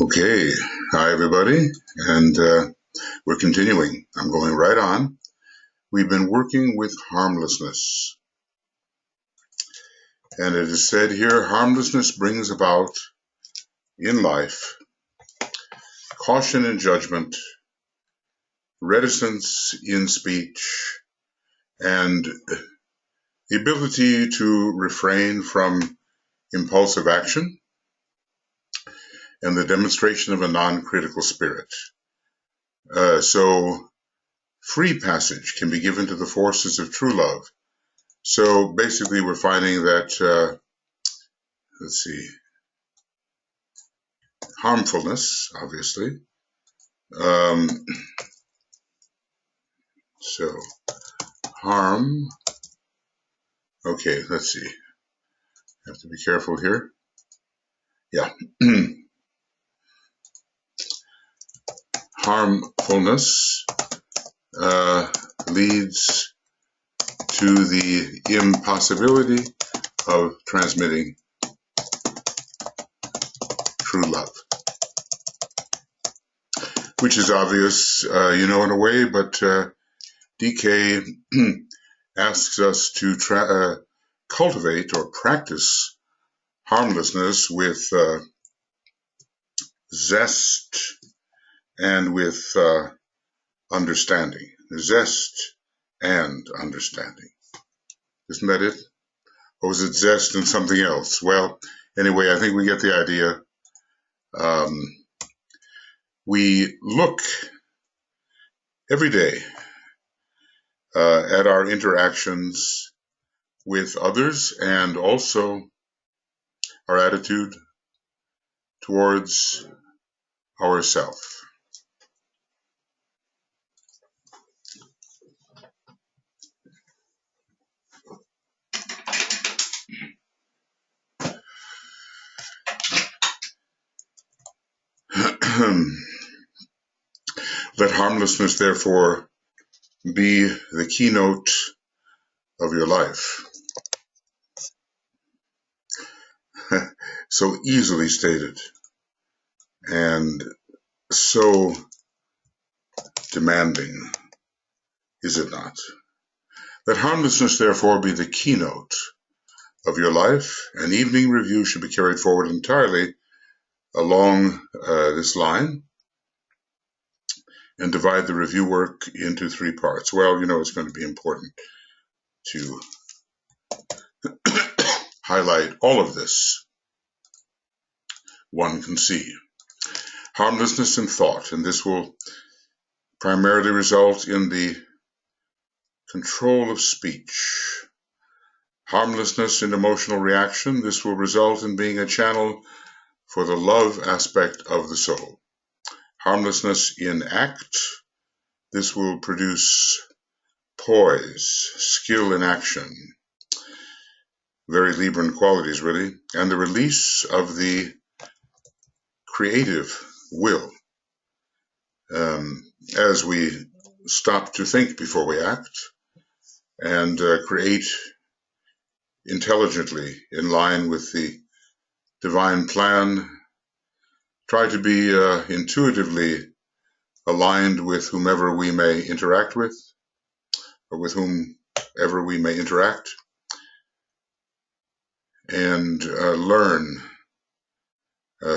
Okay, hi everybody, and we're continuing. I'm going right on. We've been working with harmlessness, and it is said here, harmlessness brings about in life caution in judgment, reticence in speech, and the ability to refrain from impulsive action, and the demonstration of a non-critical spirit. So free passage can be given to the forces of true love. So basically we're finding that, let's see, harmfulness, obviously. So harm, okay, let's see. I have to be careful here. Yeah. Harmfulness leads to the impossibility of transmitting true love, which is obvious, in a way, but DK asks us to cultivate or practice harmlessness with zest and with understanding. Zest and understanding. Isn't that it? Or was it zest and something else? Well, anyway, I think we get the idea. We look every day at our interactions with others and also our attitude towards ourself. Let harmlessness, therefore, be the keynote of your life. So easily stated and so demanding, is it not? Let harmlessness, therefore, be the keynote of your life. An evening review should be carried forward entirely along this line and divide the review work into 3 parts. Well, it's going to be important to highlight all of this. One can see harmlessness in thought, and this will primarily result in the control of speech. Harmlessness in emotional reaction, this will result in being a channel for the love aspect of the soul. Harmlessness in act, this will produce poise, skill in action, very Libran qualities really, and the release of the creative will. As we stop to think before we act and create intelligently in line with the divine plan, try to be intuitively aligned with whomever we may interact with, or with whomever we may interact, and learn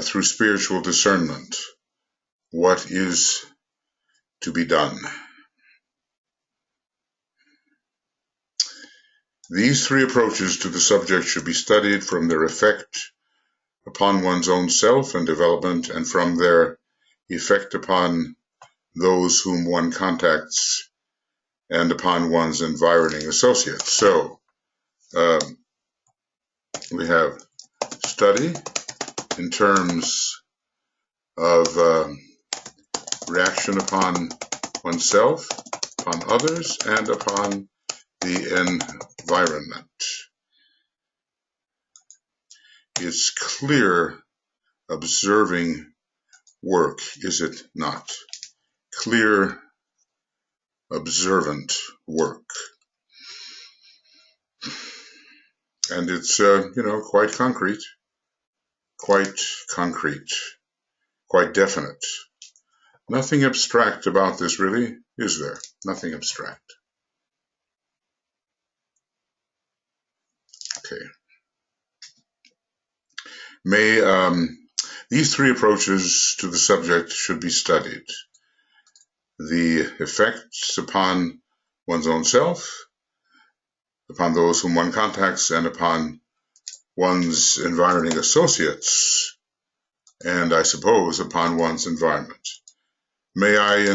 through spiritual discernment what is to be done. These 3 approaches to the subject should be studied from their effect upon one's own self and development, and from their effect upon those whom one contacts and upon one's environing associates. So we have study in terms of reaction upon oneself, upon others, and upon the environment. It's clear observing work, is it not? Clear observant work. And it's, quite concrete, quite quite definite. Nothing abstract about this, really, is there? Nothing abstract. Okay. These three approaches to the subject should be studied. The effects upon one's own self, upon those whom one contacts, and upon one's environing associates, and I suppose upon one's environment. May I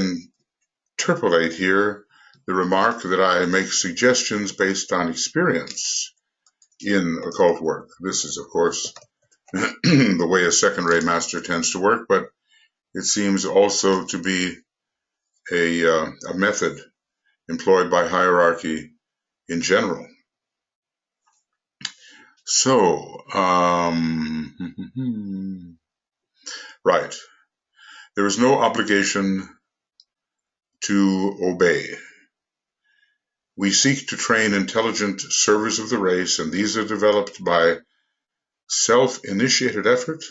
interpolate here the remark that I make suggestions based on experience in occult work. This is, of course, the way a second-ray master tends to work, but it seems also to be a method employed by hierarchy in general. So, right. There is no obligation to obey. We seek to train intelligent servers of the race, and these are developed by self-initiated effort,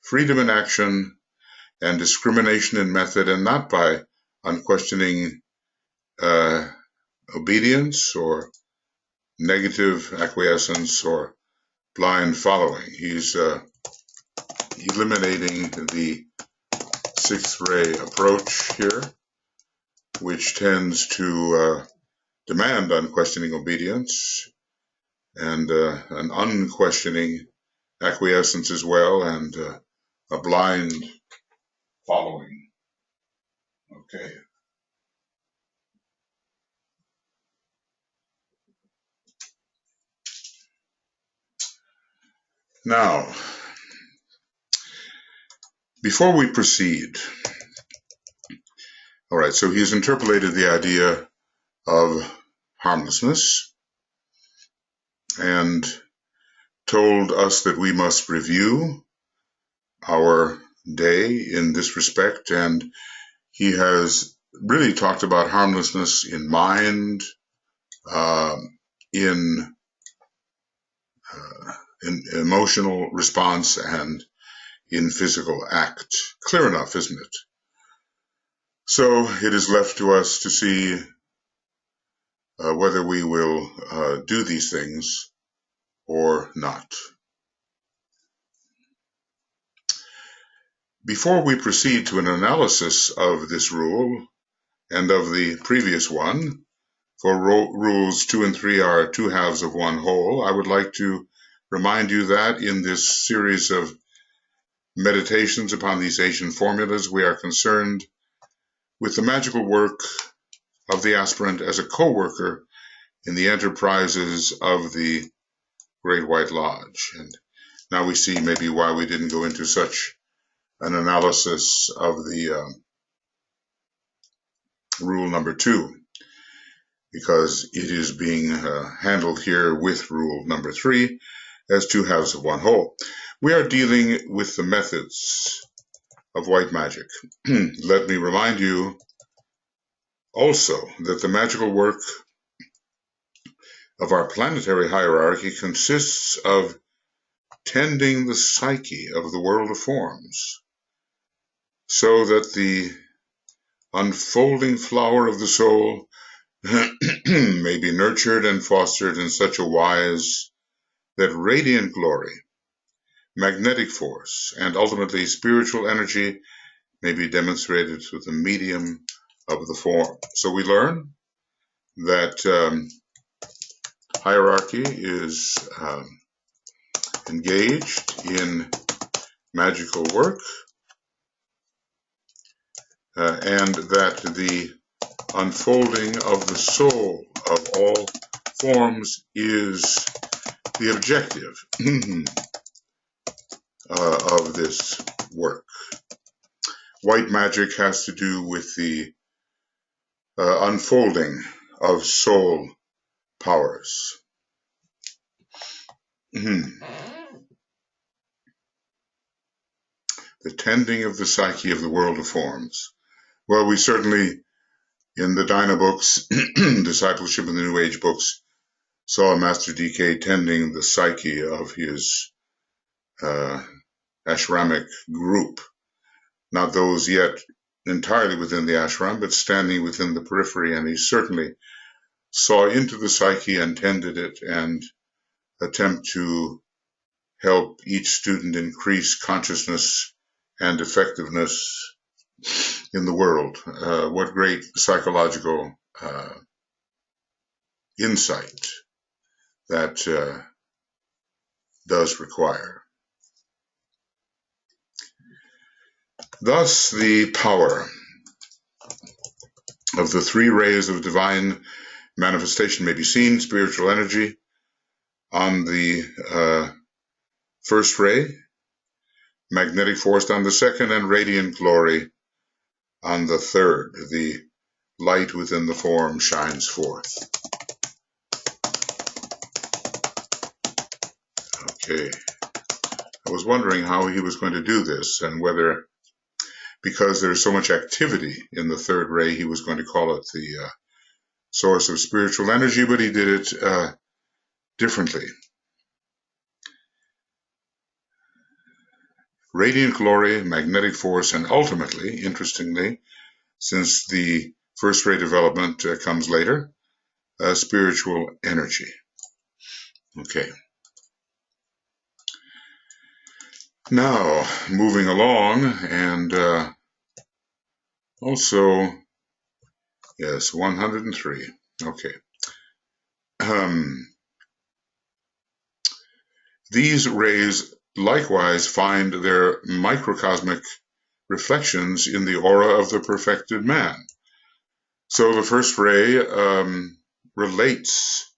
freedom in action, and discrimination in method, and not by unquestioning obedience or negative acquiescence or blind following. He's eliminating the sixth ray approach here, which tends to demand unquestioning obedience and an unquestioning acquiescence as well, and a blind following. Okay. Now, before we proceed, all right, so he's interpolated the idea of harmlessness and told us that we must review our day in this respect, and he has really talked about harmlessness in mind, in emotional response, and in physical act. Clear enough, isn't it? So it is left to us to see whether we will do these things or not. Before we proceed to an analysis of this rule and of the previous one, for rules 2 and 3 are two halves of one whole, I would like to remind you that in this series of meditations upon these ancient formulas, we are concerned with the magical work of the aspirant as a co-worker in the enterprises of the Great White Lodge. And now we see maybe why we didn't go into such an analysis of the rule number 2, because it is being handled here with rule number 3 as two halves of one whole. We are dealing with the methods of white magic. Let me remind you also that the magical work of our planetary hierarchy consists of tending the psyche of the world of forms, so that the unfolding flower of the soul may be nurtured and fostered in such a wise that radiant glory, magnetic force, and ultimately spiritual energy may be demonstrated through the medium of the form. So we learn that hierarchy is engaged in magical work, and that the unfolding of the soul of all forms is the objective of this work. White magic has to do with the unfolding of soul powers. The tending of the psyche of the world of forms. Well, we certainly, in the Dina books, Discipleship in the New Age books, saw Master DK tending the psyche of his ashramic group. not those yet entirely within the ashram, but standing within the periphery, and he certainly saw into the psyche and tended it and attempt to help each student increase consciousness and effectiveness in the world. What great psychological insight that does require. Thus, the power of the three rays of divine manifestation may be seen: spiritual energy on the first ray, magnetic force on the second, and radiant glory on the third. The light within the form shines forth. Okay. I was wondering how he was going to do this, and whether, because there's so much activity in the third ray, he was going to call it the source of spiritual energy, but he did it differently. Radiant glory, magnetic force, and ultimately, interestingly, since the first ray development comes later, spiritual energy. Okay. Now, moving along, and also, yes, 103. Okay. These rays likewise find their microcosmic reflections in the aura of the perfected man. So the first ray relates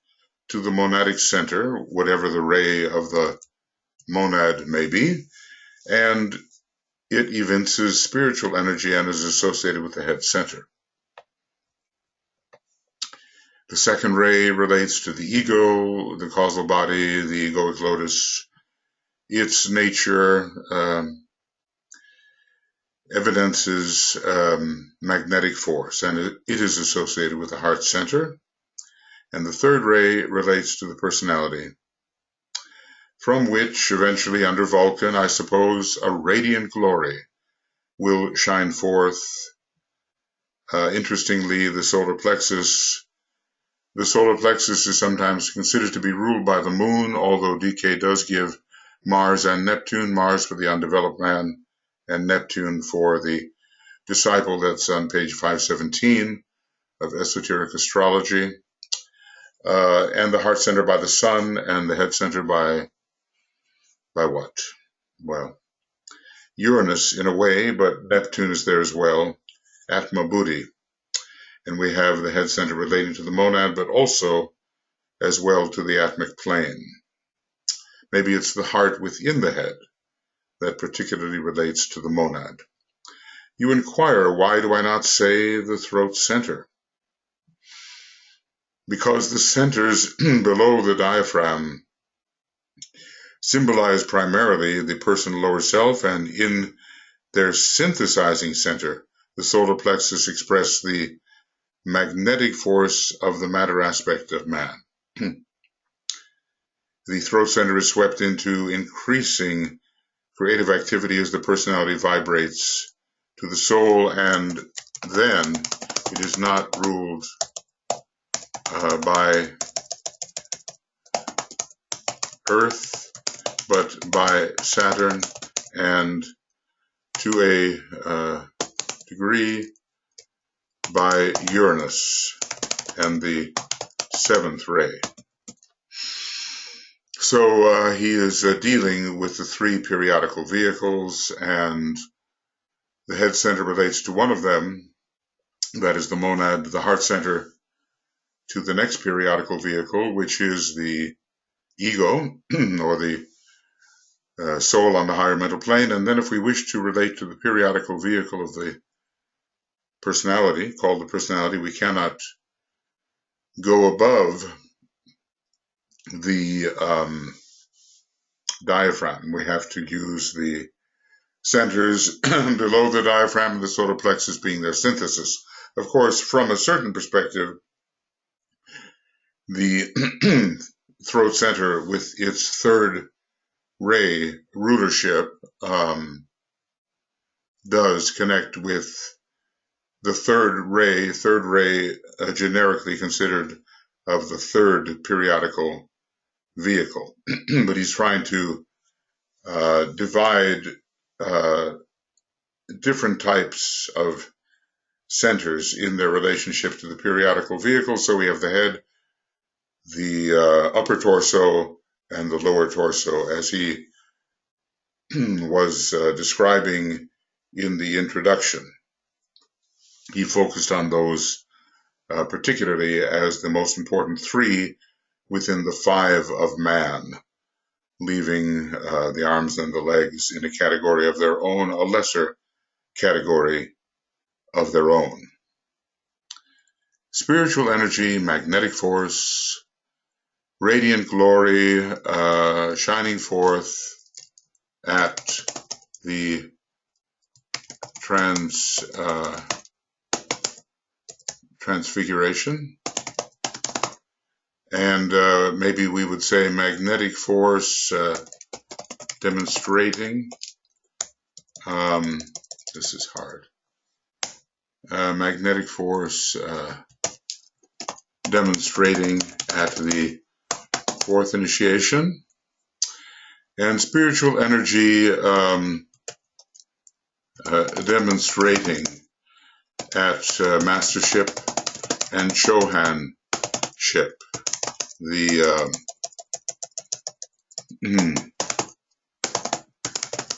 to the monadic center, whatever the ray of the monad may be, and it evinces spiritual energy and is associated with the head center. The second ray relates to the ego, the causal body, the egoic lotus. Its nature evidences magnetic force, and it is associated with the heart center. And the third ray relates to the personality, from which eventually under Vulcan, I suppose, a radiant glory will shine forth. Interestingly, the solar plexus is sometimes considered to be ruled by the moon, although DK does give Mars and Neptune, Mars for the undeveloped man and Neptune for the disciple. That's on page 517 of Esoteric Astrology. And the heart center by the sun, and the head center by what? Well, Uranus in a way, but Neptune is there as well, Atma Buddhi. And we have the head center relating to the monad, but also as well to the atmic plane. Maybe it's the heart within the head that particularly relates to the monad. You inquire, why do I not say the throat center? Because the centers below the diaphragm symbolize primarily the personal lower self, and in their synthesizing center, the solar plexus, express the magnetic force of the matter aspect of man. The throat center is swept into increasing creative activity as the personality vibrates to the soul, and then it is not ruled by Earth, but by Saturn, and to a degree by Uranus and the seventh ray. So he is dealing with the three periodical vehicles, and the head center relates to one of them, that is the monad, the heart center to the next periodical vehicle, which is the ego, or the soul on the higher mental plane. And then if we wish to relate to the periodical vehicle of the personality, called the personality, we cannot go above the diaphragm. We have to use the centers below the diaphragm and the solar plexus being their synthesis. Of course, from a certain perspective, the throat center with its third ray rulership does connect with the third ray generically considered of the third periodical vehicle. But he's trying to divide different types of centers in their relationship to the periodical vehicle. So we have the head, the upper torso, and the lower torso, as he was describing in the introduction. He focused on those particularly as the most important three within the five of man, leaving the arms and the legs in a category of their own, a lesser category of their own. Spiritual energy, magnetic force, radiant glory, shining forth at the transfiguration. And maybe we would say magnetic force demonstrating. This is hard. Magnetic force demonstrating at the fourth initiation. And spiritual energy demonstrating at mastership and Chohanship. The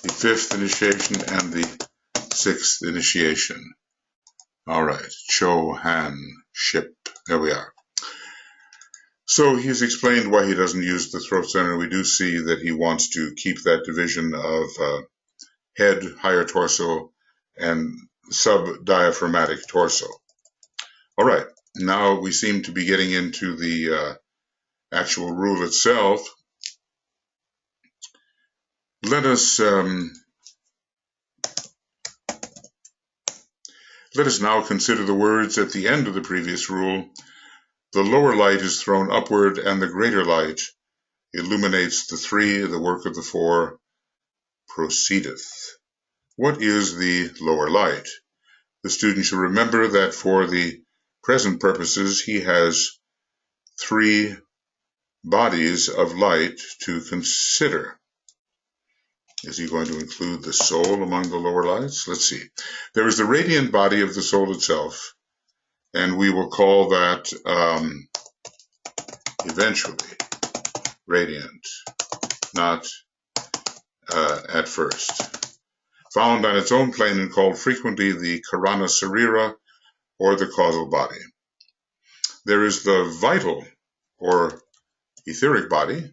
fifth initiation and the sixth initiation. All right, Chohanship. There we are. So he's explained why he doesn't use the throat center. We do see that he wants to keep that division of head, higher torso, and subdiaphragmatic torso. All right, now we seem to be getting into the actual rule itself. Let us now consider the words at the end of the previous rule. The lower light is thrown upward, and the greater light illuminates the three, the work of the four, proceedeth. What is the lower light? The student should remember that for the present purposes, he has three bodies of light to consider. Is he going to include the soul among the lower lights? Let's see. There is the radiant body of the soul itself, and we will call that eventually radiant, not at first. Found on its own plane and called frequently the Karana Sarira, or the causal body. There is the vital, or etheric body,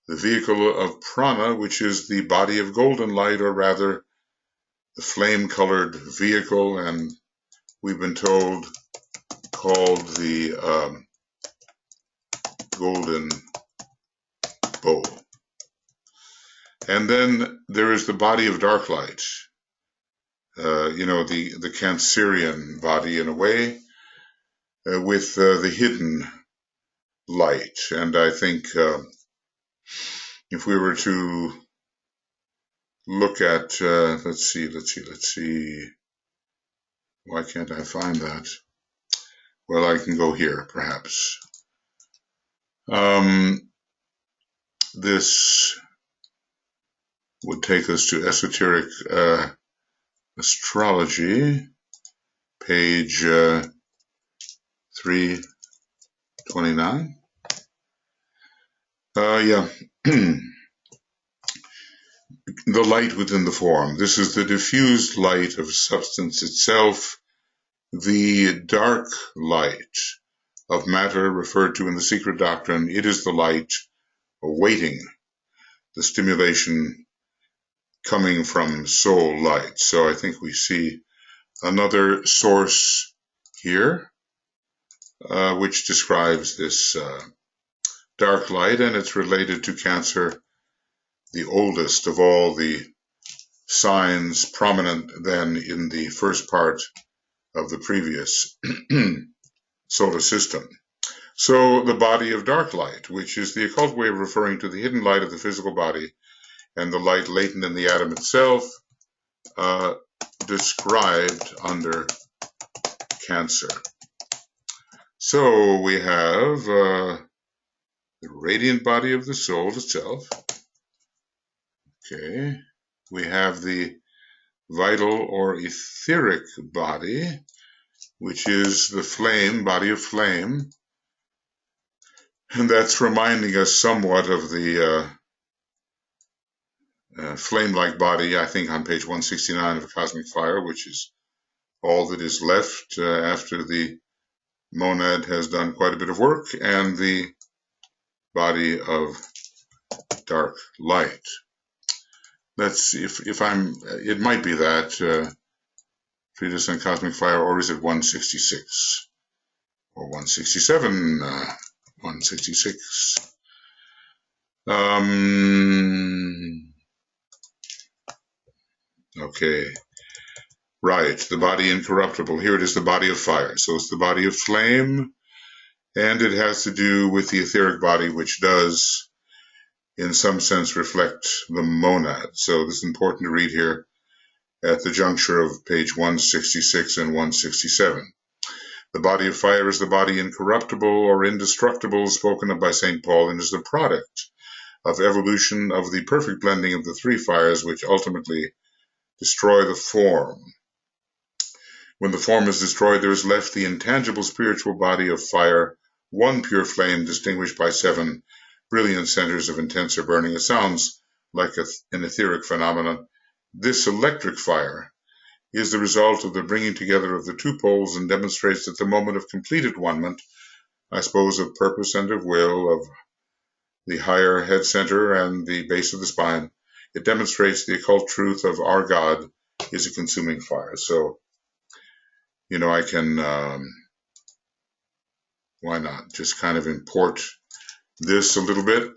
the vehicle of prana, which is the body of golden light, or rather the flame-colored vehicle, and we've been told called the golden bowl. And then there is the body of dark light, the Cancerian body in a way, with the hidden light. And I think if we were to look at, let's see, why can't I find that? Well, I can go here, perhaps. This would take us to esoteric astrology, page 329. The light within the form. This is the diffused light of substance itself, the dark light of matter referred to in the secret doctrine. It is the light awaiting the stimulation coming from soul light. So I think we see another source here, which describes this dark light, and it's related to Cancer, the oldest of all the signs prominent then in the first part of the previous solar system. So the body of dark light, which is the occult way of referring to the hidden light of the physical body and the light latent in the atom itself, described under Cancer. So we have the radiant body of the soul itself. Okay. We have the vital or etheric body, which is the flame, body of flame. And that's reminding us somewhat of the flame-like body, I think, on page 169 of Cosmic Fire, which is all that is left after the monad has done quite a bit of work, and the body of dark light. That's if I'm, it might be that Treatise on Cosmic Fire, or is it 166 or 167? 166. Okay. Right, the body incorruptible. Here it is, the body of fire. So it's the body of flame, and it has to do with the etheric body, which does, in some sense, reflect the monad. So this is important to read here at the juncture of page 166 and 167. The body of fire is the body incorruptible or indestructible, spoken of by St. Paul, and is the product of evolution of the perfect blending of the three fires, which ultimately destroy the form. When the form is destroyed, there is left the intangible spiritual body of fire, one pure flame distinguished by 7 brilliant centers of intenser burning. It sounds like an etheric phenomenon. This electric fire is the result of the bringing together of the two poles and demonstrates that the moment of completed one-ment, I suppose, of purpose and of will, of the higher head center and the base of the spine, it demonstrates the occult truth of our God is a consuming fire. So, you know, I can, why not, just kind of import this a little bit.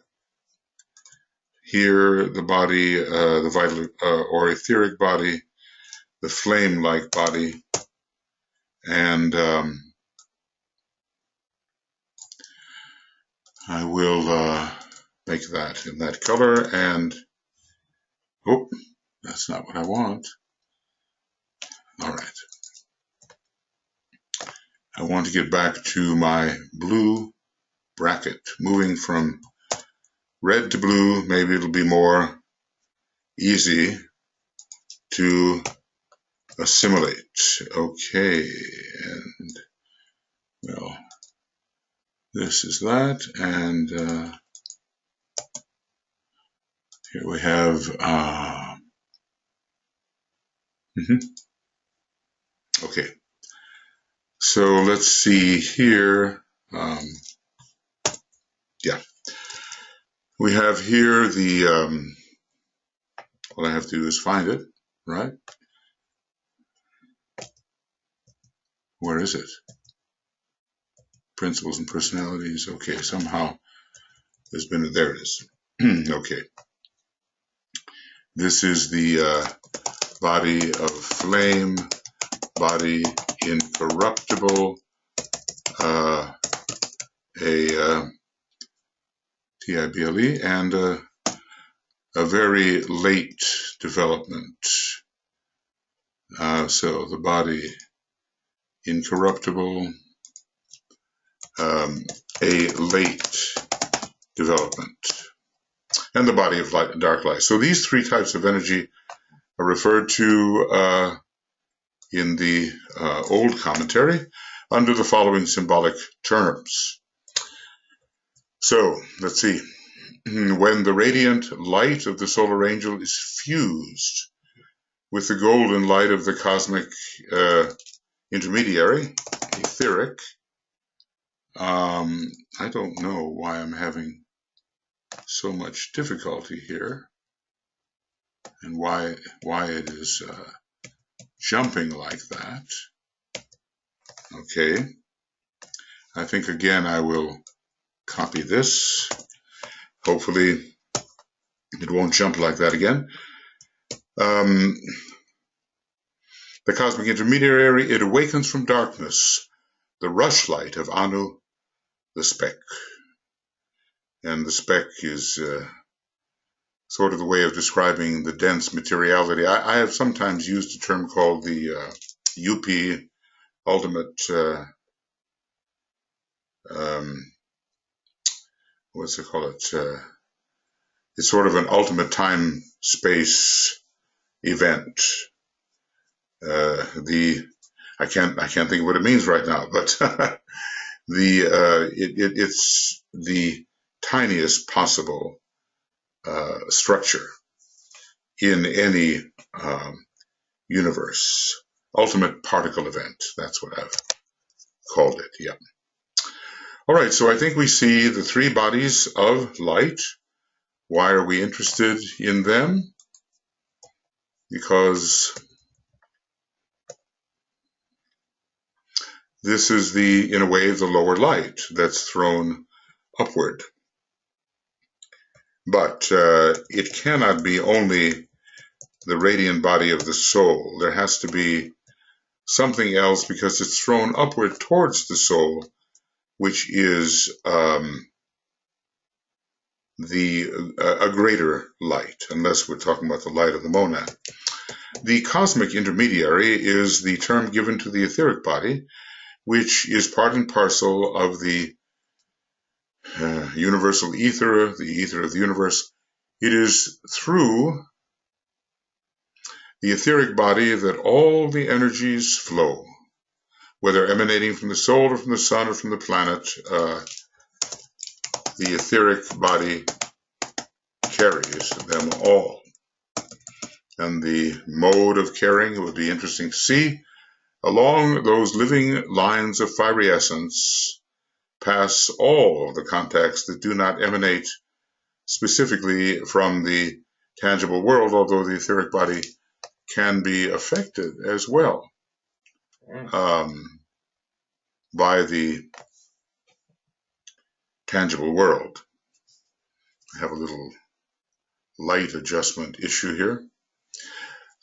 Here, the body, the vital or etheric body, the flame-like body, and I will make that in that color, and, oh, that's not what I want. All right. I want to get back to my blue bracket, moving from red to blue. Maybe it'll be more easy to assimilate. Okay, and well, this is that, and here we have okay, so let's see here. Yeah, we have here the all I have to do is find it, right? Where is it? Principles and personalities. Okay, somehow there's been, there it is. Okay. This is the body of flame, body incorruptible, a TIBLE, and a very late development. So the body incorruptible, a late development, and the body of light and dark light. So these three types of energy are referred to in the old commentary under the following symbolic terms. So let's see. When the radiant light of the solar angel is fused with the golden light of the cosmic intermediary, etheric, I don't know why I'm having so much difficulty here and why it is jumping like that. Okay, I think again I will copy this. Hopefully it won't jump like that again. The cosmic intermediary, it awakens from darkness, the rushlight of Anu, the speck. And the speck is sort of the way of describing the dense materiality. I have sometimes used a term called the UP, ultimate, what's it called? It's sort of an ultimate time-space event. I can't think of what it means right now, but it's the tiniest possible structure in any universe. Ultimate particle event. That's what I've called it. Yeah. All right. So I think we see the three bodies of light. Why are we interested in them? Because this is in a way, the lower light that's thrown upward. But it cannot be only the radiant body of the soul. There has to be something else, because it's thrown upward towards the soul, which is a greater light, unless we're talking about the light of the monad. The cosmic intermediary is the term given to the etheric body, which is part and parcel of the universal ether, the ether of the universe. It is through the etheric body that all the energies flow, whether emanating from the soul or from the sun or from the planet. The etheric body carries them all. And the mode of carrying, it would be interesting to see, along those living lines of fiery essence, pass all the contacts that do not emanate specifically from the tangible world, although the etheric body can be affected as well by the tangible world. I have a little light adjustment issue here.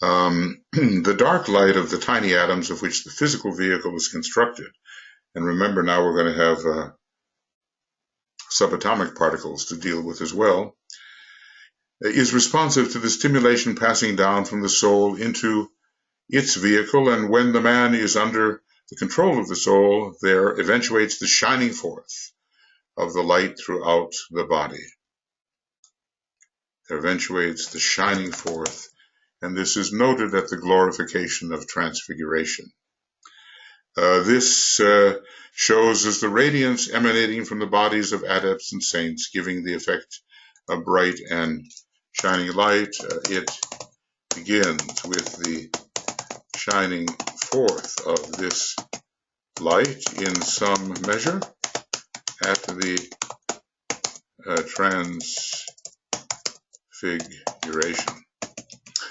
The dark light of the tiny atoms of which the physical vehicle is constructed, and remember now we're going to have subatomic particles to deal with as well, is responsive to the stimulation passing down from the soul into its vehicle, and when the man is under the control of the soul, there eventuates the shining forth of the light throughout the body. There eventuates the shining forth, and this is noted at the glorification of transfiguration. This shows as the radiance emanating from the bodies of adepts and saints, giving the effect of bright and shining light. It begins with the shining forth of this light in some measure at the transfiguration.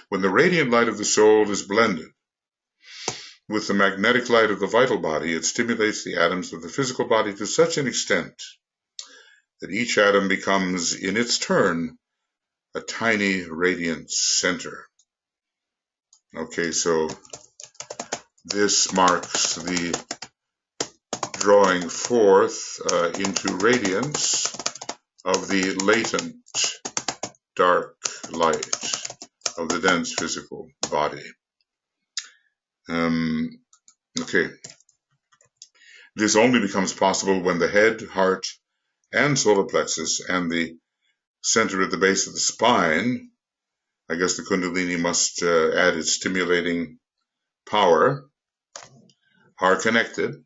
When the radiant light of the soul is blended with the magnetic light of the vital body, it stimulates the atoms of the physical body to such an extent that each atom becomes, in its turn, a tiny radiant center. Okay, so this marks the drawing forth into radiance of the latent dark light of the dense physical body. Okay. This only becomes possible when the head, heart, and solar plexus and the center at the base of the spine, I guess the Kundalini must add its stimulating power, are connected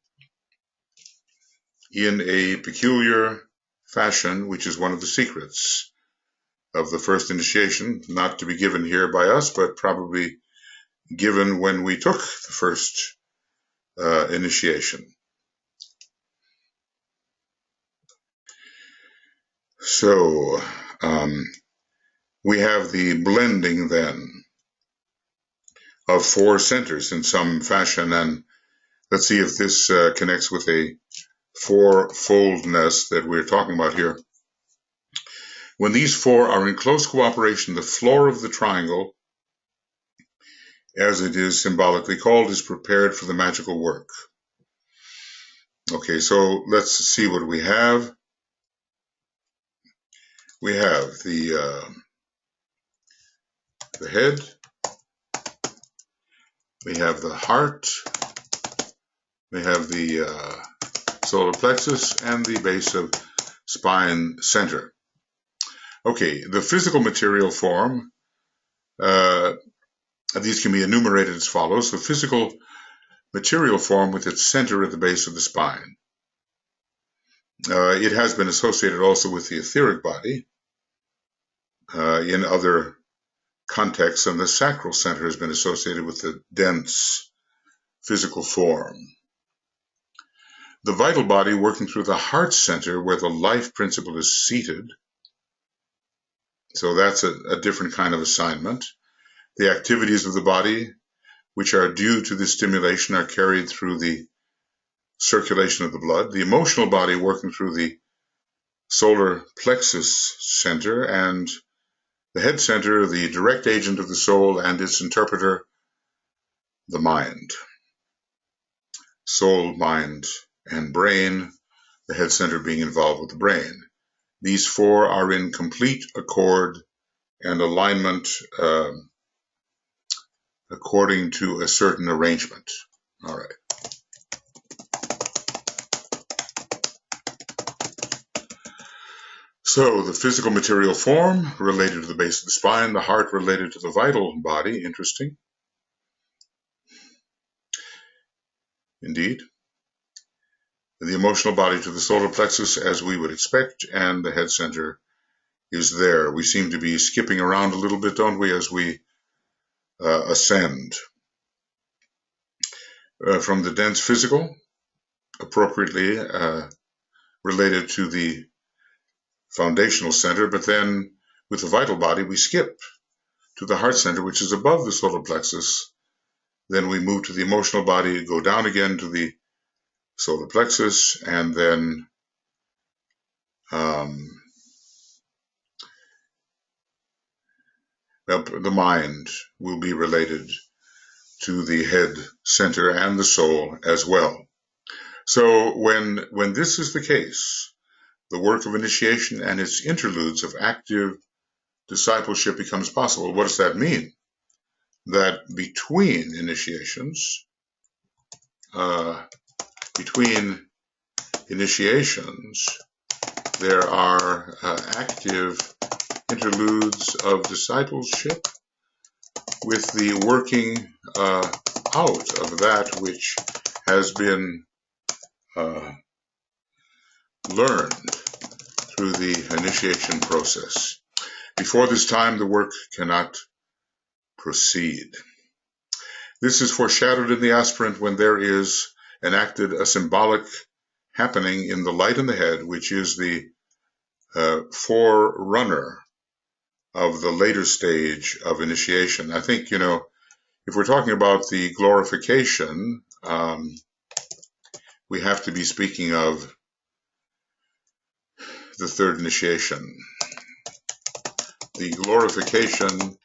in a peculiar fashion, which is one of the secrets of the first initiation, not to be given here by us, but probably given when we took the first initiation. So we have the blending then of four centers in some fashion, and let's see if this connects with a fourfoldness that we're talking about here. When these four are in close cooperation, the floor of the triangle, as it is symbolically called, is prepared for the magical work. Okay, so let's see what we have. We have the the head, we have the heart, we have the solar plexus, and the base of spine center. Okay, the physical material form, these can be enumerated as follows. The physical material form with its center at the base of the spine. It has been associated also with the etheric body in other contexts, and the sacral center has been associated with the dense physical form. The vital body working through the heart center where the life principle is seated. So that's a different kind of assignment. The activities of the body which are due to this stimulation are carried through the circulation of the blood. The emotional body working through the solar plexus center, and the head center, the direct agent of the soul and its interpreter, the mind. Soul, mind, and brain, the head center being involved with the brain. These four are in complete accord and alignment according to a certain arrangement. All right. So the physical material form related to the base of the spine, the heart related to the vital body. Interesting. Indeed. The emotional body to the solar plexus, as we would expect, and the head center is there. We seem to be skipping around a little bit, don't we, as we ascend. From the dense physical, appropriately related to the foundational center, but then with the vital body, we skip to the heart center, which is above the solar plexus. Then we move to the emotional body, go down again to the solar plexus, and then the mind will be related to the head center and the soul as well. So when this is the case, the work of initiation and its interludes of active discipleship becomes possible. What does that mean? That between initiations, there are active interludes of discipleship with the working out of that which has been learned through the initiation process. Before this time, the work cannot proceed. This is foreshadowed in the aspirant when there is enacted a symbolic happening in the light in the head, which is the forerunner of the later stage of initiation. I think, if we're talking about the glorification, we have to be speaking of the third initiation. The glorification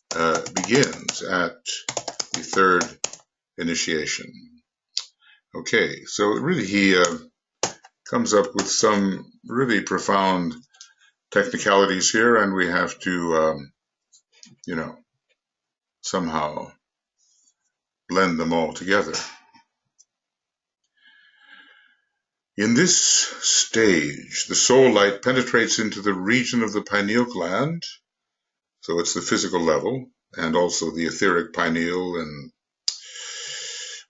begins at the third initiation. Okay, so really he comes up with some really profound technicalities here, and we have to, somehow blend them all together. In this stage, the soul light penetrates into the region of the pineal gland, so it's the physical level, and also the etheric pineal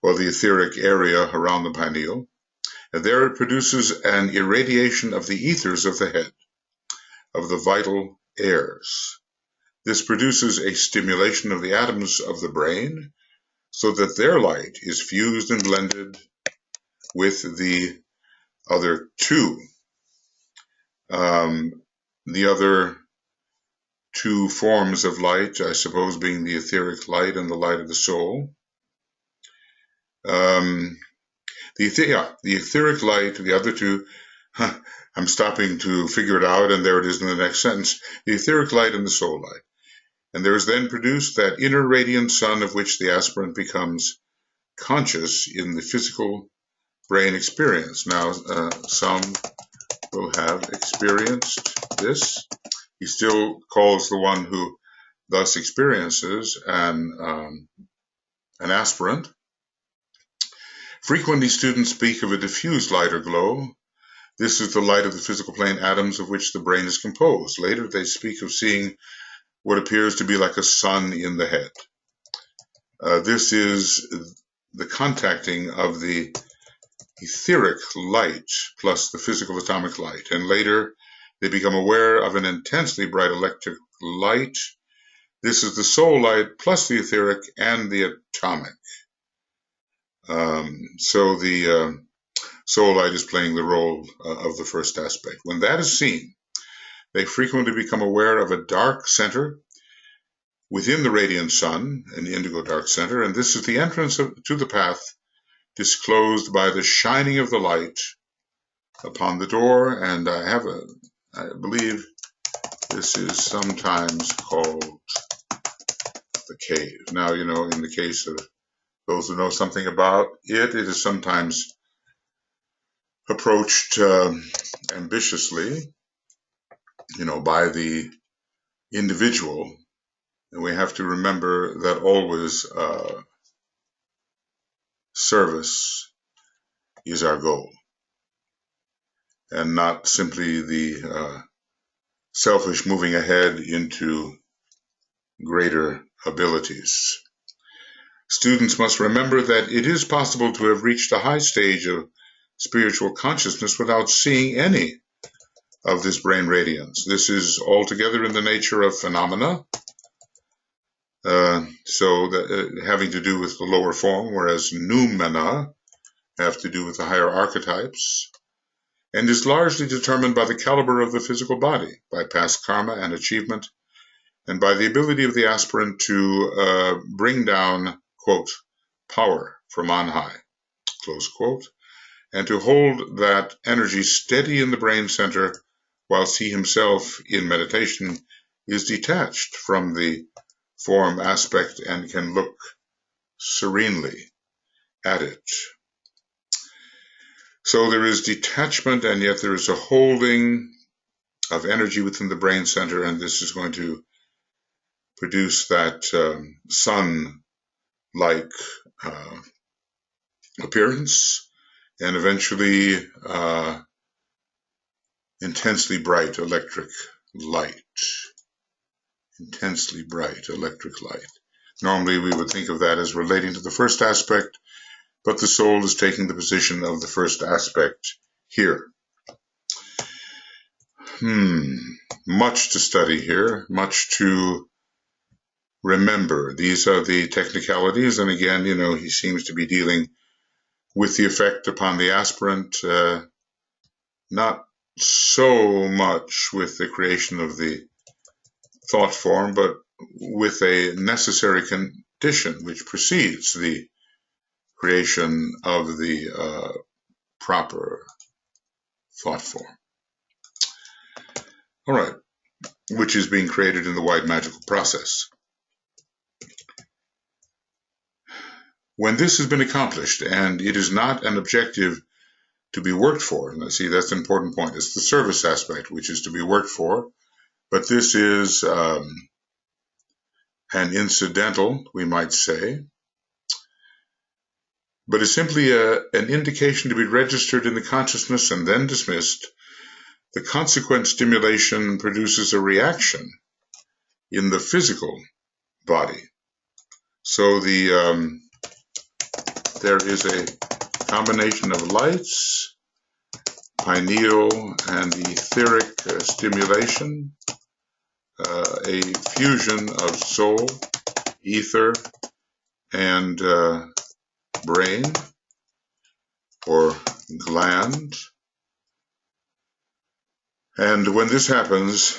the etheric area around the pineal. And there it produces an irradiation of the ethers of the head, of the vital airs. This produces a stimulation of the atoms of the brain, so that their light is fused and blended with the other two. The other two forms of light, I suppose, being the etheric light and the light of the soul. The etheric light, the other two, I'm stopping to figure it out, and there it is in the next sentence. The etheric light and the soul light. And there is then produced that inner radiant sun of which the aspirant becomes conscious in the physical brain experience. Now, some will have experienced this. He still calls the one who thus experiences an aspirant. Frequently, students speak of a diffuse light or glow. This is the light of the physical plane atoms of which the brain is composed. Later, they speak of seeing what appears to be like a sun in the head. This is the contacting of the etheric light plus the physical atomic light. And later, they become aware of an intensely bright electric light. This is the soul light plus the etheric and the atomic. So the soul light is playing the role of the first aspect. When that is seen, they frequently become aware of a dark center within the radiant sun, an indigo dark center, and this is the entrance to the path disclosed by the shining of the light upon the door. And I believe this is sometimes called the cave. Now, in the case of those who know something about it, it is sometimes approached ambitiously, by the individual. And we have to remember that always service is our goal, and not simply the selfish moving ahead into greater abilities. Students must remember that it is possible to have reached a high stage of spiritual consciousness without seeing any of this brain radiance. This is altogether in the nature of phenomena, having to do with the lower form, whereas noumena have to do with the higher archetypes, and is largely determined by the caliber of the physical body, by past karma and achievement, and by the ability of the aspirant to bring down, quote, power from on high, close quote, and to hold that energy steady in the brain center whilst he himself in meditation is detached from the form aspect and can look serenely at it. So there is detachment, and yet there is a holding of energy within the brain center, and this is going to produce that sun-like appearance, and eventually intensely bright electric light. Intensely bright electric light. Normally we would think of that as relating to the first aspect, but the soul is taking the position of the first aspect here. Much to study here, much to remember. These are the technicalities, and again, he seems to be dealing with the effect upon the aspirant, not so much with the creation of the thought form, but with a necessary condition which precedes the creation of the proper thought form. All right, which is being created in the wide magical process. When this has been accomplished, and it is not an objective to be worked for, and see, that's an important point. It's the service aspect which is to be worked for, but this is an incidental, we might say, but it's simply an indication to be registered in the consciousness and then dismissed. The consequent stimulation produces a reaction in the physical body. So there is a combination of lights, pineal and etheric stimulation, a fusion of soul, ether, and brain or gland. And when this happens,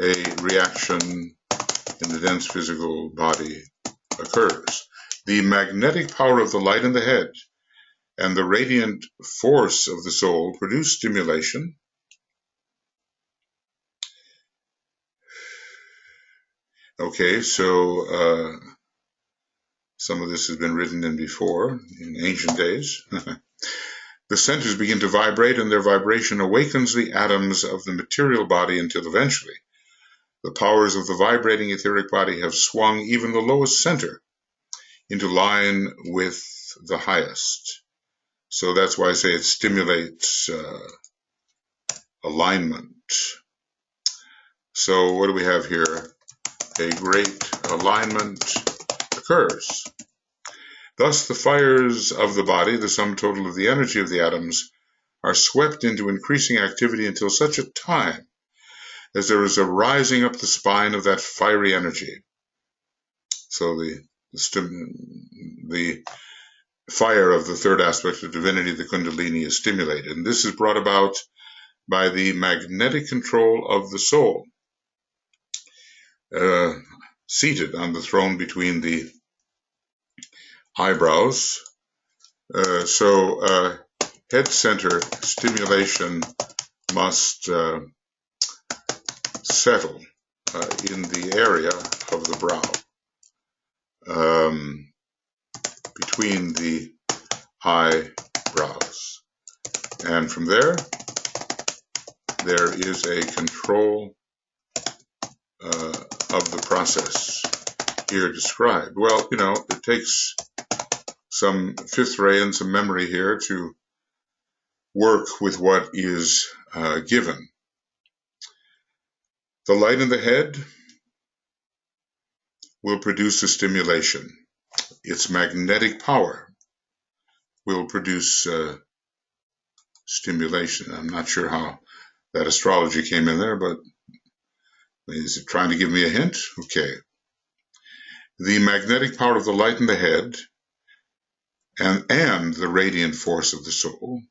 a reaction in the dense physical body occurs. The magnetic power of the light in the head and the radiant force of the soul produce stimulation. Okay, so some of this has been written in before, in ancient days. The centers begin to vibrate, and their vibration awakens the atoms of the material body until eventually the powers of the vibrating etheric body have swung even the lowest center into line with the highest. So that's why I say it stimulates alignment. So what do we have here? A great alignment occurs. Thus, the fires of the body, the sum total of the energy of the atoms, are swept into increasing activity until such a time as there is a rising up the spine of that fiery energy. So the fire of the third aspect of divinity, the Kundalini, is stimulated. And this is brought about by the magnetic control of the soul, seated on the throne between the eyebrows. So head center stimulation must settle in the area of the brow, between the eyebrows. And from there is a control of the process here described. Well, it takes some fifth ray and some memory here to work with what is given. The light in the head will produce a stimulation. Its magnetic power will produce stimulation. I'm not sure how that astrology came in there, but is it trying to give me a hint? Okay. The magnetic power of the light in the head and the radiant force of the soul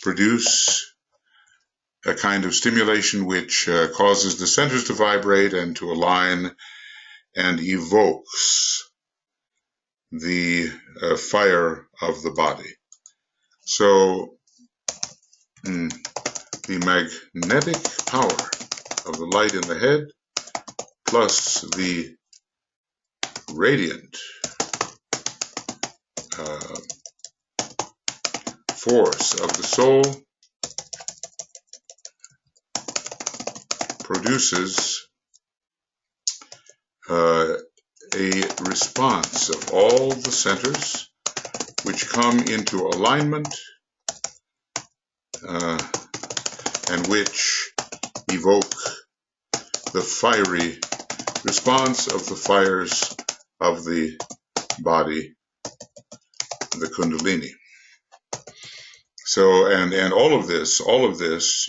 produce a kind of stimulation which causes the centers to vibrate and to align and evokes the fire of the body. So the magnetic power of the light in the head plus the radiant force of the soul produces a response of all the centers which come into alignment and which evoke the fiery response of the fires of the body, the Kundalini. So, and all of this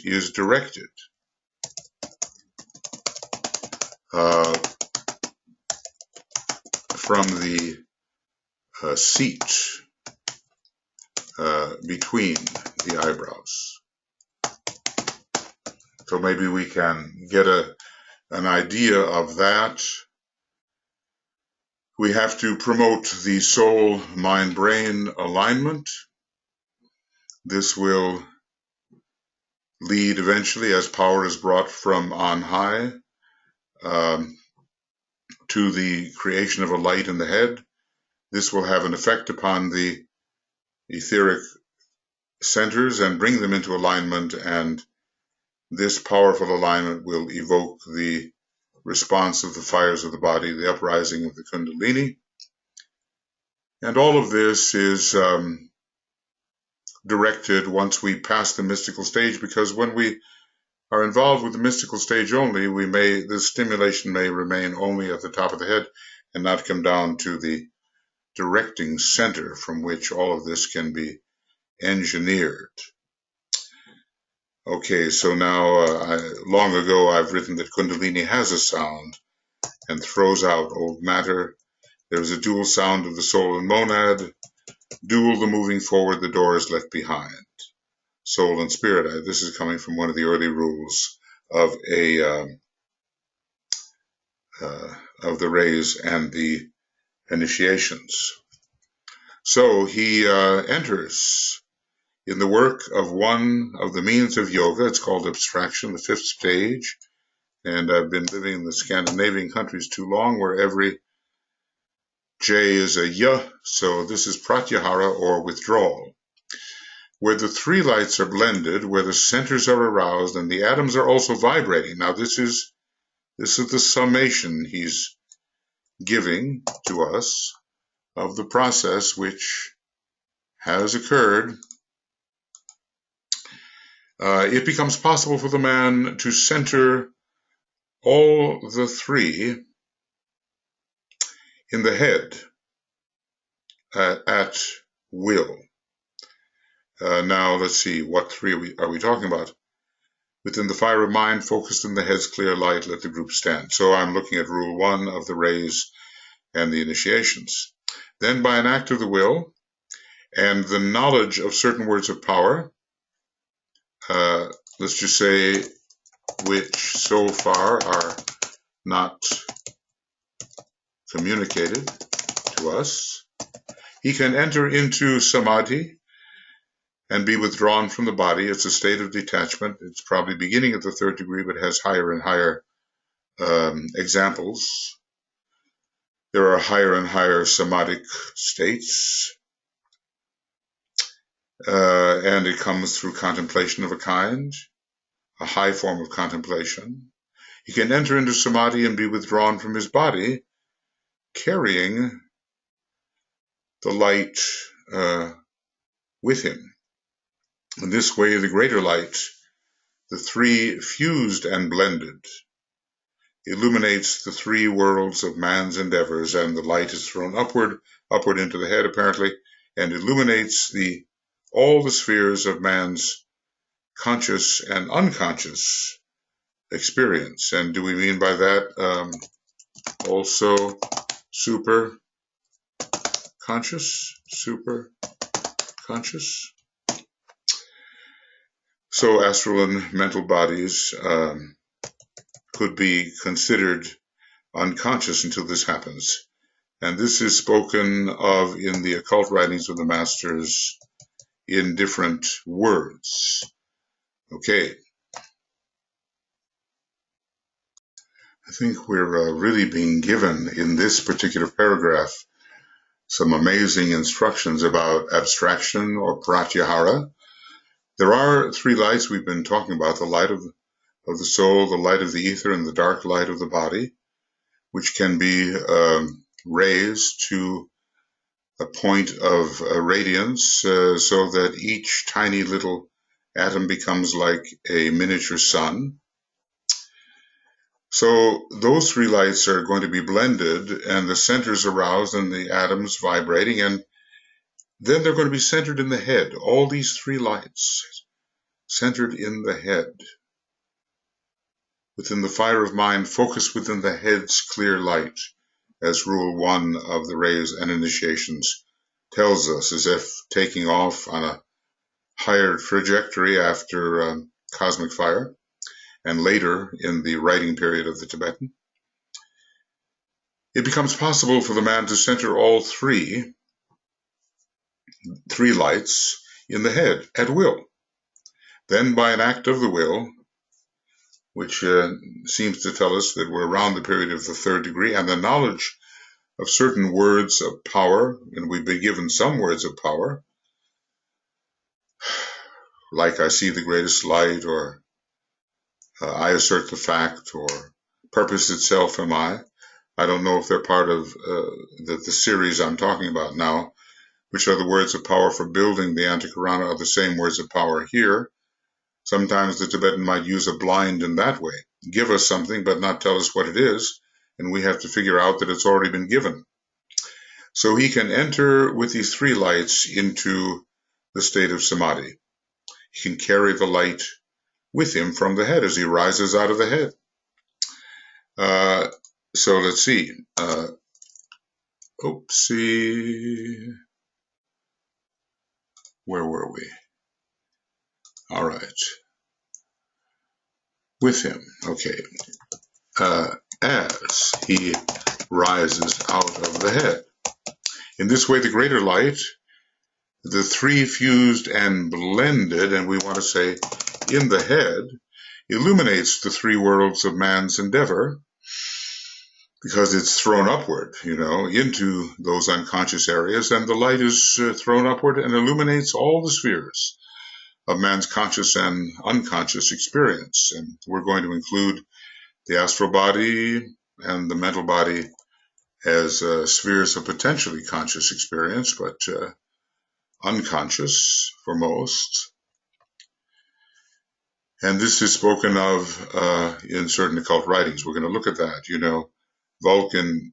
is directed from the seat between the eyebrows. So maybe we can get an idea of that. We have to promote the soul, mind, brain alignment. This will lead eventually, as power is brought from on high, to the creation of a light in the head. This will have an effect upon the etheric centers and bring them into alignment, and this powerful alignment will evoke the response of the fires of the body, the uprising of the Kundalini. And all of this is directed once we pass the mystical stage, because when we are involved with the mystical stage only, the stimulation may remain only at the top of the head and not come down to the directing center from which all of this can be engineered. Okay, so now long ago I've written that Kundalini has a sound and throws out old matter. There is a dual sound of the soul and monad. Dual the moving forward, the door is left behind. Soul and spirit. This is coming from one of the early rules of of the rays and the initiations. So he enters in the work of one of the means of yoga. It's called abstraction, the fifth stage. And I've been living in the Scandinavian countries too long, where every J is a Y. So this is pratyahara, or withdrawal. where the three lights are blended, where the centers are aroused and the atoms are also vibrating. Now this is the summation he's giving to us of the process which has occurred. It becomes possible for the man to center all the three in the head at will. Now let's see, what three are we talking about? Within the fire of mind, focused in the head's clear light, let the group stand. So I'm looking at rule 1 of the rays and the initiations. Then by an act of the will and the knowledge of certain words of power, let's just say, which so far are not communicated to us, he can enter into samadhi and be withdrawn from the body. It's a state of detachment. It's probably beginning at the 3rd degree, but has higher and higher examples. There are higher and higher samadhic states, and it comes through contemplation of a kind, a high form of contemplation. He can enter into samadhi and be withdrawn from his body, carrying the light with him. In this way, the greater light, the three fused and blended, illuminates the three worlds of man's endeavors, and the light is thrown upward into the head apparently, and illuminates all the spheres of man's conscious and unconscious experience. And do we mean by that also super conscious? So astral and mental bodies could be considered unconscious until this happens. And this is spoken of in the occult writings of the masters in different words. Okay. I think we're really being given in this particular paragraph some amazing instructions about abstraction or pratyahara. There are three lights we've been talking about: the light of the soul, the light of the ether, and the dark light of the body, which can be raised to a point of radiance so that each tiny little atom becomes like a miniature sun. So those three lights are going to be blended and the centers aroused and the atoms vibrating, and then they're going to be centered in the head. All these three lights centered in the head. Within the fire of mind, focused within the head's clear light, as rule 1 of the rays and initiations tells us, as if taking off on a higher trajectory after cosmic fire, and later in the writing period of the Tibetan. It becomes possible for the man to center all three lights in the head at will. Then by an act of the will, which seems to tell us that we're around the period of the 3rd degree, and the knowledge of certain words of power, and we've been given some words of power, like I see the greatest light, or I assert the fact, or purpose itself am I. I don't know if they're part of the series I'm talking about now, which are the words of power for building the Antikarana, are the same words of power here. Sometimes the Tibetan might use a blind in that way, give us something but not tell us what it is, and we have to figure out that it's already been given. So he can enter with these three lights into the state of samadhi. He can carry the light with him from the head as he rises out of the head. So let's see. Oopsie. Where were we? All right. With him. Okay. As he rises out of the head. In this way, the greater light, the three fused and blended, and we want to say in the head, illuminates the three worlds of man's endeavor, because it's thrown upward, into those unconscious areas, and the light is thrown upward and illuminates all the spheres of man's conscious and unconscious experience. And we're going to include the astral body and the mental body as spheres of potentially conscious experience, but unconscious for most. And this is spoken of in certain occult writings. We're going to look at that. You know, Vulcan,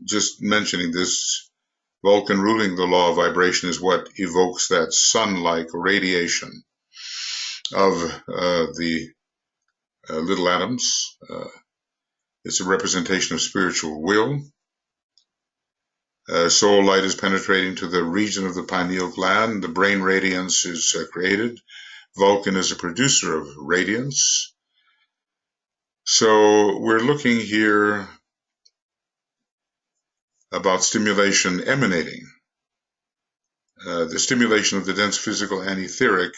just mentioning this, Vulcan ruling the law of vibration is what evokes that sun-like radiation of the little atoms. It's a representation of spiritual will. Soul light is penetrating to the region of the pineal gland. The brain radiance is created. Vulcan is a producer of radiance. So we're looking here about stimulation emanating. The stimulation of the dense physical and etheric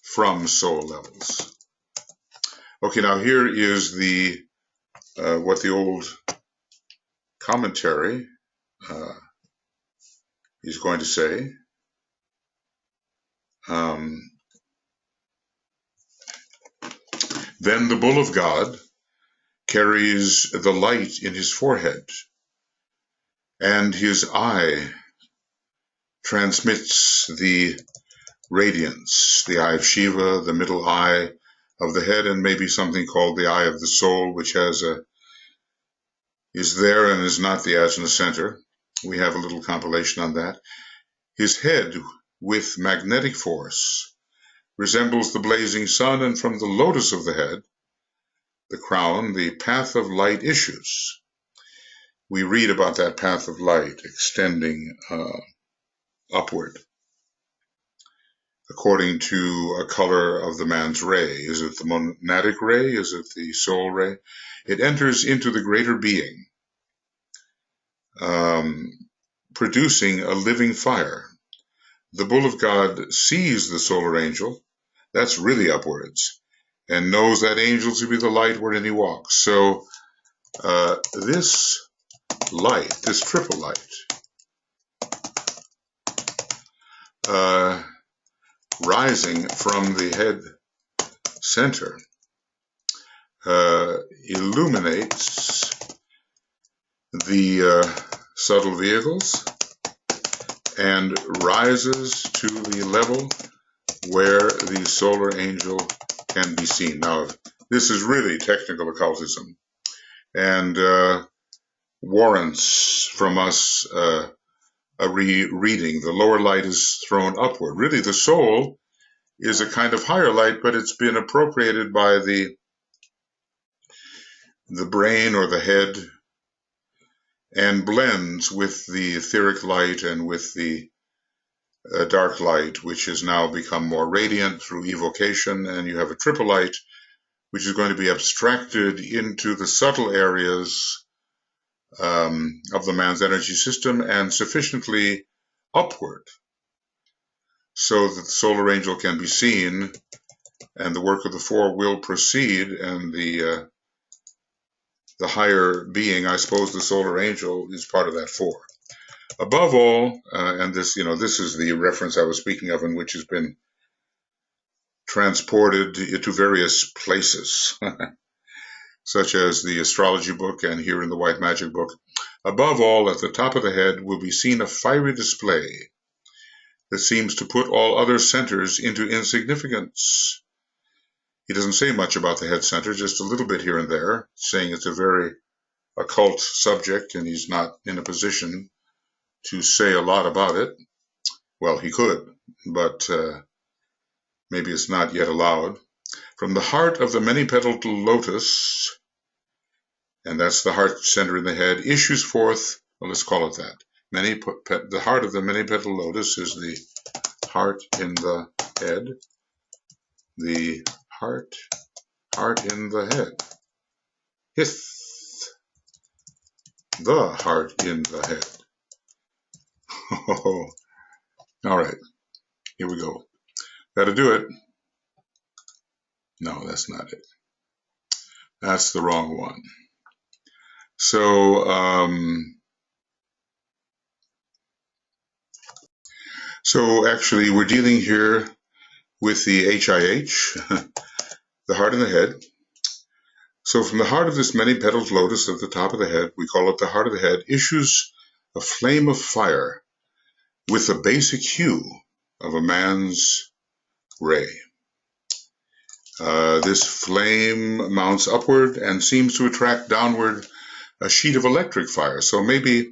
from soul levels. Okay, now here is the what the old commentary is going to say. Then the bull of God carries the light in his forehead, and his eye transmits the radiance, the eye of Shiva, the middle eye of the head, and maybe something called the eye of the soul, which has is there and is not the ajna center. We have a little compilation on that. His head, with magnetic force, resembles the blazing sun, and from the lotus of the head, the crown, the path of light issues. We read about that path of light extending upward according to a color of the man's ray. Is it the monadic ray? Is it the soul ray? It enters into the greater being, producing a living fire. The bull of God sees the solar angel, that's really upwards, and knows that angel to be the light wherein he walks. So this light, this triple light, rising from the head center, illuminates the subtle vehicles and rises to the level where the solar angel can be seen. Now, this is really technical occultism and warrants from us a rereading. The lower light is thrown upward. Really, the soul is a kind of higher light, but it's been appropriated by the brain or the head and blends with the etheric light and with the dark light, which has now become more radiant through evocation, and you have a triple light, which is going to be abstracted into the subtle areas of the man's energy system and sufficiently upward so that the solar angel can be seen and the work of the four will proceed, and the higher being, I suppose the solar angel, is part of that four. Above all, and this, this is the reference I was speaking of, and which has been transported to various places, such as the astrology book and here in the white magic book. Above all, at the top of the head will be seen a fiery display that seems to put all other centers into insignificance. He doesn't say much about the head center, just a little bit here and there, saying it's a very occult subject, and he's not in a position to say a lot about it. Well, he could, but maybe it's not yet allowed. From the heart of the many-petaled lotus, and that's the heart center in the head, issues forth, well, let's call it that. The heart of the many-petaled lotus is the heart in the head. The heart in the head. Hith, the heart in the head. Oh, all right, here we go. Gotta do it. No, that's not it. That's the wrong one. So, actually, we're dealing here with the HIH, the heart and the head. So from the heart of this many-petaled lotus at the top of the head, we call it the heart of the head, issues a flame of fire with the basic hue of a man's ray. This flame mounts upward and seems to attract downward a sheet of electric fire. So maybe,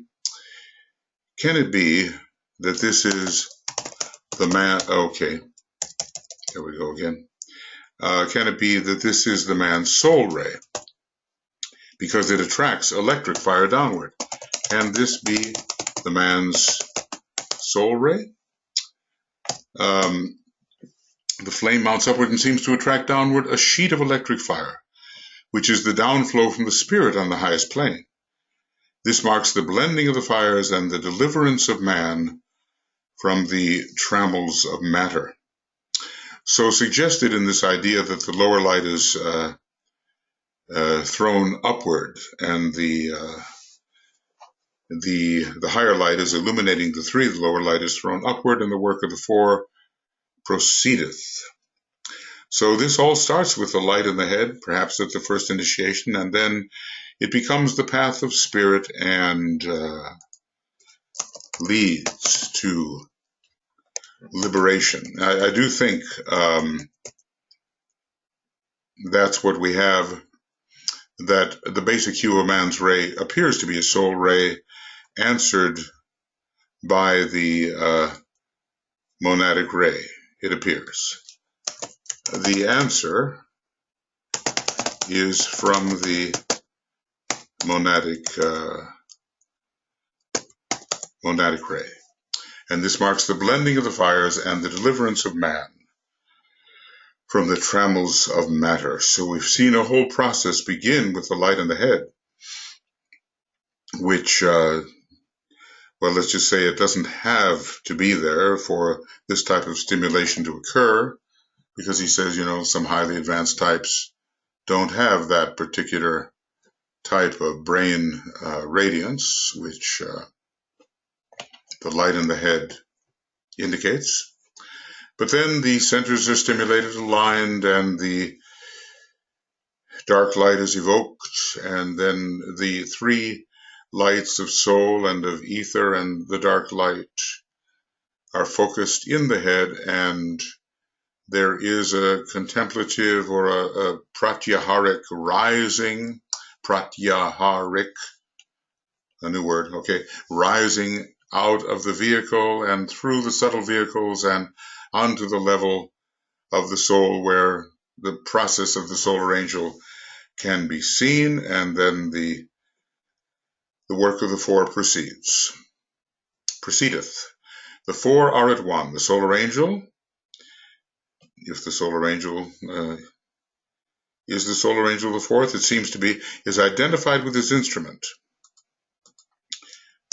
can it be that this is the man? Okay, there we go again. Can it be that this is the man's soul ray? Because it attracts electric fire downward. Can this be the man's soul ray? The flame mounts upward and seems to attract downward a sheet of electric fire, which is the downflow from the spirit on the highest plane. This marks the blending of the fires and the deliverance of man from the trammels of matter. So suggested in this idea that the lower light is thrown upward and the higher light is illuminating the three, the lower light is thrown upward, and the work of the four proceedeth. So this all starts with the light in the head, perhaps at the first initiation, and then it becomes the path of spirit and leads to liberation. I do think that's what we have, that the basic hue of man's ray appears to be a soul ray answered by the monadic ray, it appears. The answer is from the monadic ray. And this marks the blending of the fires and the deliverance of man from the trammels of matter. So we've seen a whole process begin with the light in the head, which, well, let's just say it doesn't have to be there for this type of stimulation to occur, because he says, you know, some highly advanced types don't have that particular type of brain radiance, which the light in the head indicates. But then the centers are stimulated, aligned, and the dark light is evoked, and then the three lights of soul and of ether and the dark light are focused in the head, and there is a contemplative or a pratyaharic rising, pratyaharic, a new word, okay, rising out of the vehicle and through the subtle vehicles and onto the level of the soul, where the process of the solar angel can be seen, and then the work of the four proceedeth. The four are at one. The solar angel, if the solar angel is the solar angel the fourth, it seems to be, is identified with his instrument,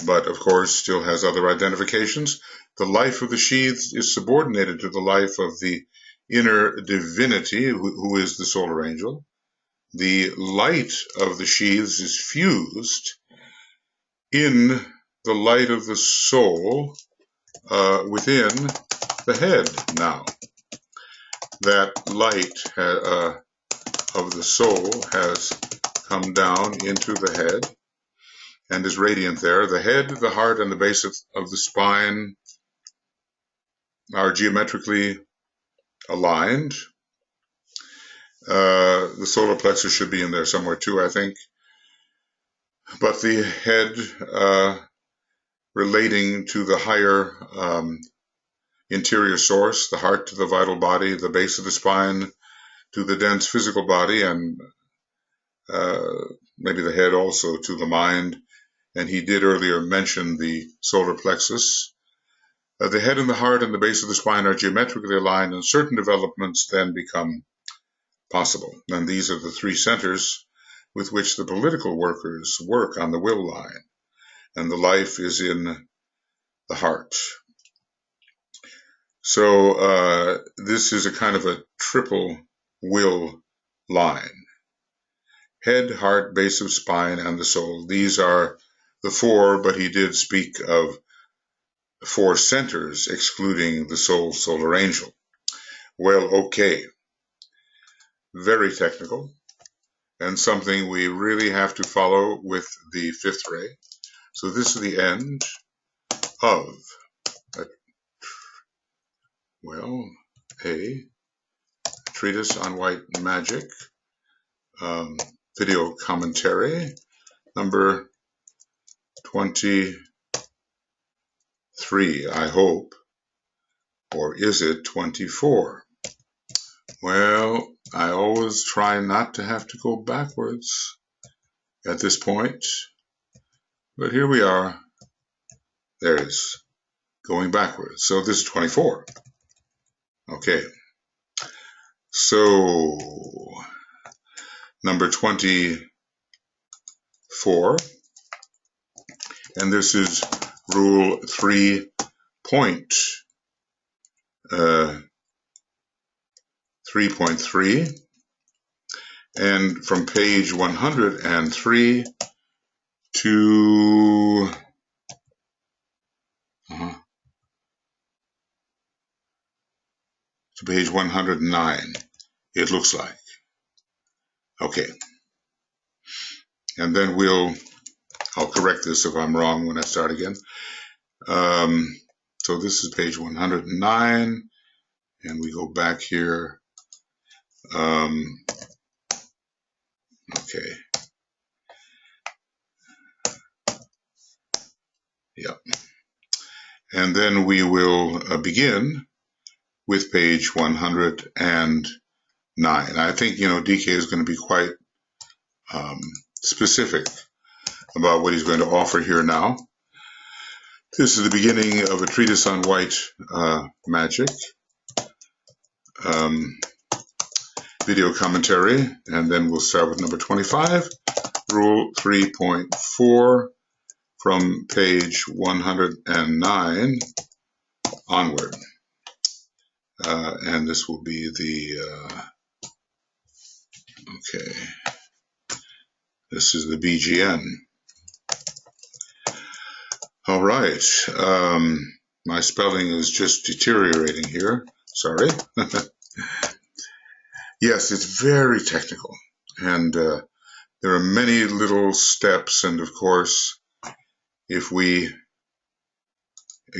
but of course still has other identifications. The life of the sheaths is subordinated to the life of the inner divinity, who is the solar angel. The light of the sheaths is fused in the light of the soul within the head now. That light of the soul has come down into the head and is radiant there. The head, the heart, and the base of the spine are geometrically aligned. The solar plexus should be in there somewhere too, I think. But the head relating to the higher interior source, the heart to the vital body, the base of the spine to the dense physical body, and maybe the head also to the mind. And he did earlier mention the solar plexus. The head and the heart and the base of the spine are geometrically aligned, and certain developments then become possible. And these are the three centers with which the political workers work on the will line. And the life is in the heart. So this is a kind of a triple will line. Head, heart, base of spine, and the soul. These are the four, but he did speak of four centers, excluding the soul, solar angel. Well, okay. Very technical, and something we really have to follow with the fifth ray. So this is the end of a treatise on white magic, video commentary number 23, I hope. Or is it 24? Well, I always try not to have to go backwards at this point, but here we are. There it is, going backwards. So this is 24. Okay, so number 24, and this is rule 3.3, and from page 103 to page 109, it looks like. Okay, and then I'll correct this if I'm wrong when I start again. So this is page 109, and we go back here. Okay. Yep. And then we will begin with page 109. I think, DK is going to be quite specific about what he's going to offer here now. This is the beginning of a treatise on white magic, video commentary, and then we'll start with number 25, rule 3.4, from page 109 onward. And this will be the, okay, this is the BGN. All right, my spelling is just deteriorating here, sorry. Yes, it's very technical, and there are many little steps, and of course, if we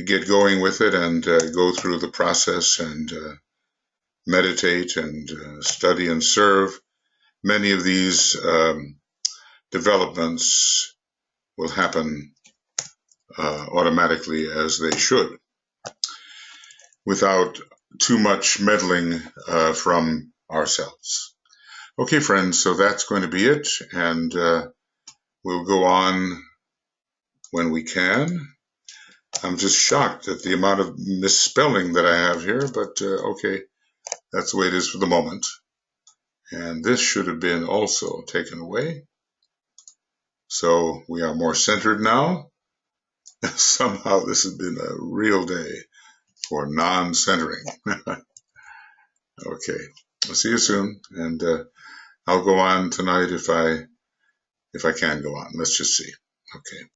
get going with it and go through the process and meditate and study and serve, many of these developments will happen automatically, as they should, without too much meddling from ourselves. Okay, friends, so that's going to be it, and we'll go on when we can. I'm just shocked at the amount of misspelling that I have here, but okay, that's the way it is for the moment. And this should have been also taken away. So we are more centered now. Somehow this has been a real day for non-centering. Okay, I'll see you soon, and I'll go on tonight if I can go on. Let's just see. Okay.